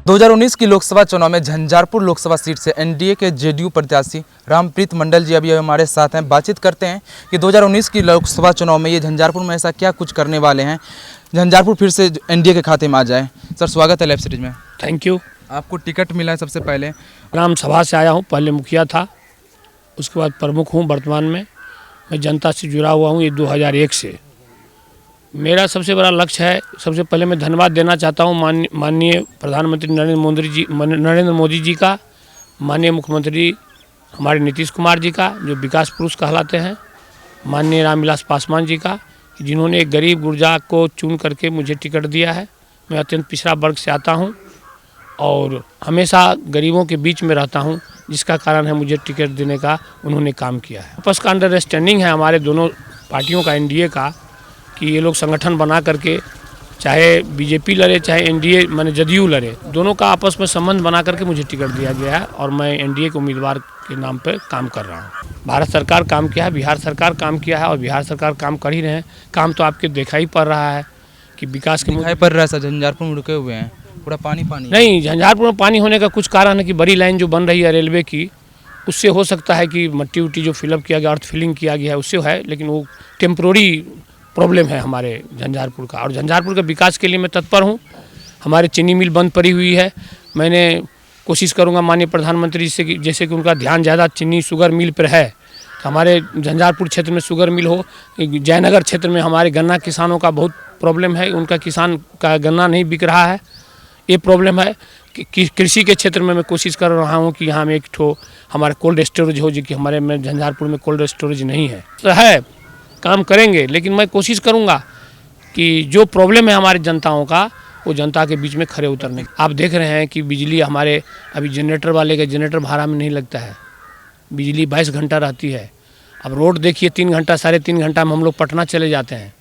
2019 की लोकसभा चुनाव में झंझारपुर लोकसभा सीट से एनडीए के जेडीयू प्रत्याशी रामप्रीत मंडल जी अभी हमारे साथ हैं। बातचीत करते हैं कि 2019 की लोकसभा चुनाव में ये झंझारपुर में ऐसा क्या कुछ करने वाले हैं, झंझारपुर फिर से एनडीए के खाते में आ जाए। सर, स्वागत है लाइव सीरीज में। Thank you. आपको टिकट मिला है सबसे पहले। ग्राम सभा से आया हूँ, पहले मुखिया था, उसके बाद प्रमुख हूँ। वर्तमान में मैं जनता से जुड़ा हुआ हूँ ये 2001 से। मेरा सबसे बड़ा लक्ष्य है, सबसे पहले मैं धन्यवाद देना चाहता हूँ माननीय प्रधानमंत्री नरेंद्र मोदी जी का, माननीय मुख्यमंत्री हमारे नीतीश कुमार जी का, जो विकास पुरुष कहलाते हैं, माननीय रामविलास पासवान जी का, जिन्होंने एक गरीब गुरजा को चुन करके मुझे टिकट दिया है। मैं अत्यंत पिछड़ा वर्ग से आता हूँ और हमेशा गरीबों के बीच में रहता हूँ, जिसका कारण है मुझे टिकट देने का उन्होंने काम किया है। आपस का अंडरस्टैंडिंग है हमारे दोनों पार्टियों का, एनडीए का, कि ये लोग संगठन बना करके, चाहे बीजेपी लड़े चाहे एनडीए माने जदयू लड़े, दोनों का आपस में संबंध बना करके मुझे टिकट दिया गया है और मैं एनडीए के उम्मीदवार के नाम पर काम कर रहा हूँ। भारत सरकार काम किया है, बिहार सरकार काम किया है और बिहार सरकार काम कर ही रहे हैं। काम तो आपके देखा ही पड़ रहा है कि विकास के दिखाई पड़ रहा है। सर, झंझारपुर में रुके हुए हैं, पूरा पानी पानी नहीं। झंझारपुर में पानी होने का कुछ कारण है कि बड़ी लाइन जो बन रही है रेलवे की, उससे हो सकता है कि मट्टी उट्टी जो फिलअप किया गया, अर्थ फिलिंग किया गया है, उससे है, लेकिन वो टेम्प्रोरी प्रॉब्लम है हमारे झंझारपुर का। और झंझारपुर के विकास के लिए मैं तत्पर हूँ। हमारे चीनी मिल बंद पड़ी हुई है, मैंने कोशिश करूँगा माननीय प्रधानमंत्री से कि जैसे कि उनका ध्यान ज़्यादा चीनी शुगर मिल पर है, तो हमारे झंझारपुर क्षेत्र में शुगर मिल हो। जयनगर क्षेत्र में हमारे गन्ना किसानों का बहुत प्रॉब्लम है, उनका किसान का गन्ना नहीं बिक रहा है, ये प्रॉब्लम है। कि कृषि के क्षेत्र में मैं कोशिश कर रहा हूँ कि यहाँ में एक ठो हमारे कोल्ड स्टोरेज हो, जो कि हमारे में झंझारपुर में कोल्ड स्टोरेज नहीं है। तो है, काम करेंगे, लेकिन मैं कोशिश करूँगा कि जो प्रॉब्लम है हमारे जनताओं का, वो जनता के बीच में खड़े उतरने। आप देख रहे हैं कि बिजली हमारे अभी जनरेटर वाले का जनरेटर भाड़ा में नहीं लगता है, बिजली 22 घंटा रहती है। अब रोड देखिए, 3 घंटा 3.5 घंटा में हम लोग पटना चले जाते हैं।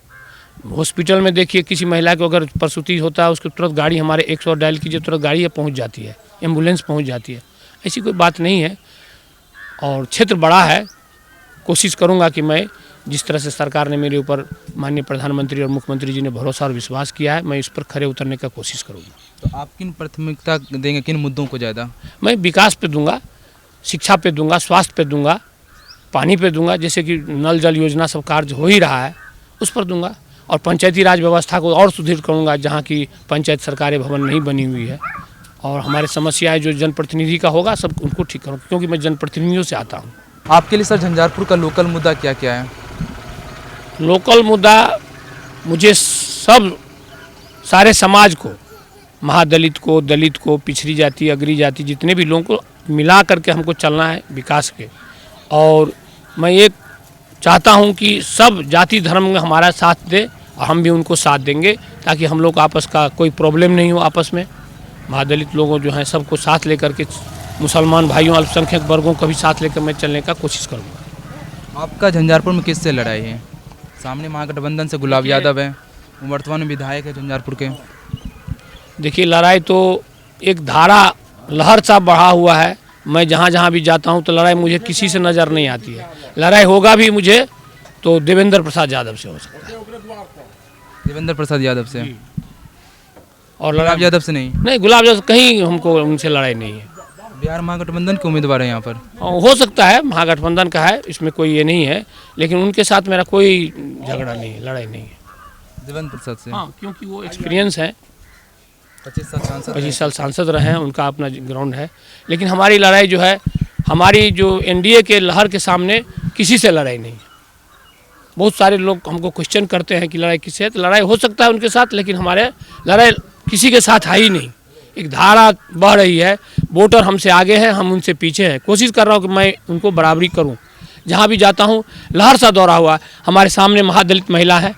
हॉस्पिटल में देखिए, किसी महिला को अगर प्रसूति होता है, उसको तुरंत गाड़ी, हमारे 100 डायल कीजिए, तुरंत गाड़ी पहुंच जाती है, एम्बुलेंस पहुंच जाती है। ऐसी कोई बात नहीं है और क्षेत्र बड़ा है। कोशिश करूंगा कि मैं जिस तरह से सरकार ने मेरे ऊपर, माननीय प्रधानमंत्री और मुख्यमंत्री जी ने भरोसा और विश्वास किया है, मैं इस पर खड़े उतरने का कोशिश करूँगा। तो आप किन प्राथमिकता देंगे, किन मुद्दों को ज़्यादा? मैं विकास पे दूंगा, शिक्षा पे दूंगा, स्वास्थ्य पे दूंगा, पानी पे दूंगा, जैसे कि नल जल योजना सब कार्य हो ही रहा है, उस पर दूंगा। और पंचायती राज व्यवस्था को और सुदृढ़ करूंगा, जहाँ की पंचायत सरकारी भवन नहीं बनी हुई है। और हमारी समस्याएं जो जनप्रतिनिधि का होगा, सब उनको ठीक करूँगा, क्योंकि मैं जनप्रतिनिधियों से आता हूँ। आपके लिए सर झंझारपुर का लोकल मुद्दा क्या क्या है? लोकल मुद्दा मुझे सब सारे समाज को, महादलित को, दलित को, पिछड़ी जाति, अगरी जाति, जितने भी लोगों को मिला करके हमको चलना है विकास के। और मैं ये चाहता हूँ कि सब जाति धर्म में हमारा साथ दे और हम भी उनको साथ देंगे, ताकि हम लोग आपस का कोई प्रॉब्लम नहीं हो। आपस में महादलित लोगों जो हैं सबको साथ लेकर के, मुसलमान भाइयों, अल्पसंख्यक वर्गों को भी साथ लेकर मैं चलने का कोशिश करूँगा। आपका झंझारपुर में किससे लड़ाई है? सामने महागठबंधन से गुलाब यादव है, वर्तमान में विधायक है झंझारपुर के। देखिए, लड़ाई तो एक धारा लहर सा बढ़ा हुआ है। मैं जहाँ जहाँ भी जाता हूँ तो लड़ाई मुझे किसी से नज़र नहीं आती है। लड़ाई होगा भी मुझे तो देवेंद्र प्रसाद यादव से हो सकता है। देवेंद्र प्रसाद यादव से? और गुलाब गुलाब यादव से नहीं? नहीं, गुलाब यादव कहीं हमको उनसे लड़ाई नहीं है। बिहार महागठबंधन के उम्मीदवार है यहाँ पर? हो सकता है, महागठबंधन का है, इसमें कोई ये नहीं है, लेकिन उनके साथ मेरा कोई झगड़ा नहीं है, लड़ाई नहीं है। देवेंद्र प्रसाद से? हाँ, क्योंकि वो एक्सपीरियंस है, 25 साल सांसद रहे हैं, उनका अपना ग्राउंड है। लेकिन हमारी लड़ाई जो है, हमारी जो एनडीए के लहर के सामने किसी से लड़ाई नहीं है। बहुत सारे लोग हमको क्वेश्चन करते हैं कि लड़ाई किससे है, तो लड़ाई हो सकता है उनके साथ, लेकिन हमारे लड़ाई किसी के साथ है ही नहीं। एक धारा बह रही है, वोटर हमसे आगे हैं, हम उनसे पीछे हैं। कोशिश कर रहा हूँ कि मैं उनको बराबरी करूँ। जहाँ भी जाता हूँ लहर सा दौरा हुआ। हमारे सामने महादलित महिला है,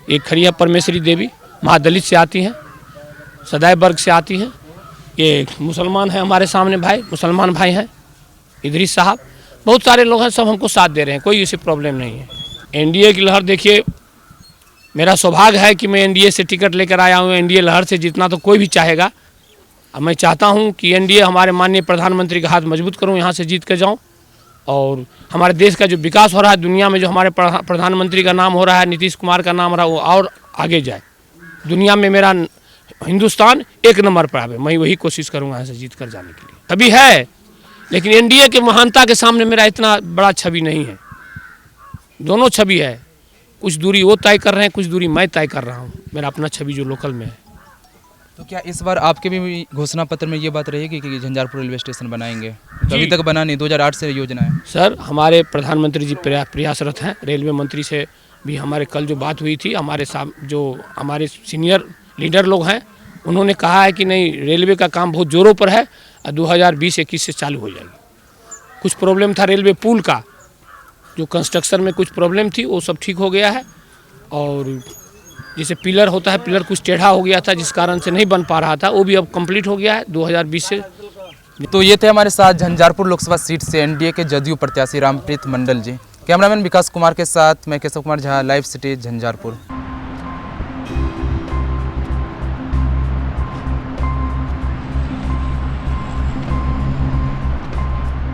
एक खरिया परमेश्वरी देवी, महादलित से आती हैं, सदैव वर्ग से आती हैं। ये मुसलमान हैं हमारे सामने भाई, मुसलमान भाई हैं, इदरीस साहब, बहुत सारे लोग हैं, सब हमको साथ दे रहे हैं, कोई ऐसी प्रॉब्लम नहीं है। एनडीए की लहर देखिए, मेरा सौभाग्य है कि मैं एनडीए से टिकट लेकर आया हूँ। एनडीए लहर से जीतना तो कोई भी चाहेगा। अब मैं चाहता हूँ कि एनडीए हमारे माननीय प्रधानमंत्री का हाथ मजबूत करूँ, यहाँ से जीत कर जाऊँ और हमारे देश का जो विकास हो रहा है, दुनिया में जो हमारे प्रधानमंत्री का नाम हो रहा है, नीतीश कुमार का नाम हो रहा है, वो और आगे जाए। दुनिया में मेरा हिंदुस्तान एक नंबर पर आवे। मैं वही कोशिश करूँगा यहाँ से जीत कर जाने के लिए। अभी है, लेकिन एनडीए के महानता के सामने मेरा इतना बड़ा छवि नहीं है। दोनों छवि है, कुछ दूरी वो तय कर रहे हैं, कुछ दूरी मैं तय कर रहा हूँ। मेरा अपना छवि जो लोकल में है। तो क्या इस बार आपके भी घोषणा पत्र में ये बात रहेगी कि झंझारपुर रेलवे स्टेशन बनाएंगे? तो अभी तक बना नहीं, 2008 से योजना है। सर, हमारे प्रधानमंत्री जी प्रयासरत हैं। रेलवे मंत्री से भी हमारे कल जो बात हुई थी, जो हमारे सीनियर लीडर लोग हैं, उन्होंने कहा है कि नहीं, रेलवे का काम बहुत ज़ोरों पर है और 2020-21 से चालू हो जाएगी। कुछ प्रॉब्लम था रेलवे पुल का, जो कंस्ट्रक्शन में कुछ प्रॉब्लम थी, वो सब ठीक हो गया है। और जैसे पिलर होता है, पिलर कुछ टेढ़ा हो गया था जिस कारण से नहीं बन पा रहा था, वो भी अब कंप्लीट हो गया है 2020 से। तो ये थे हमारे साथ झंझारपुर लोकसभा सीट से एनडीए के जदयू प्रत्याशी रामप्रीत मंडल जी। कैमरामैन विकास कुमार के साथ मैं केशव कुमार झा, लाइव सिटी झंझारपुर।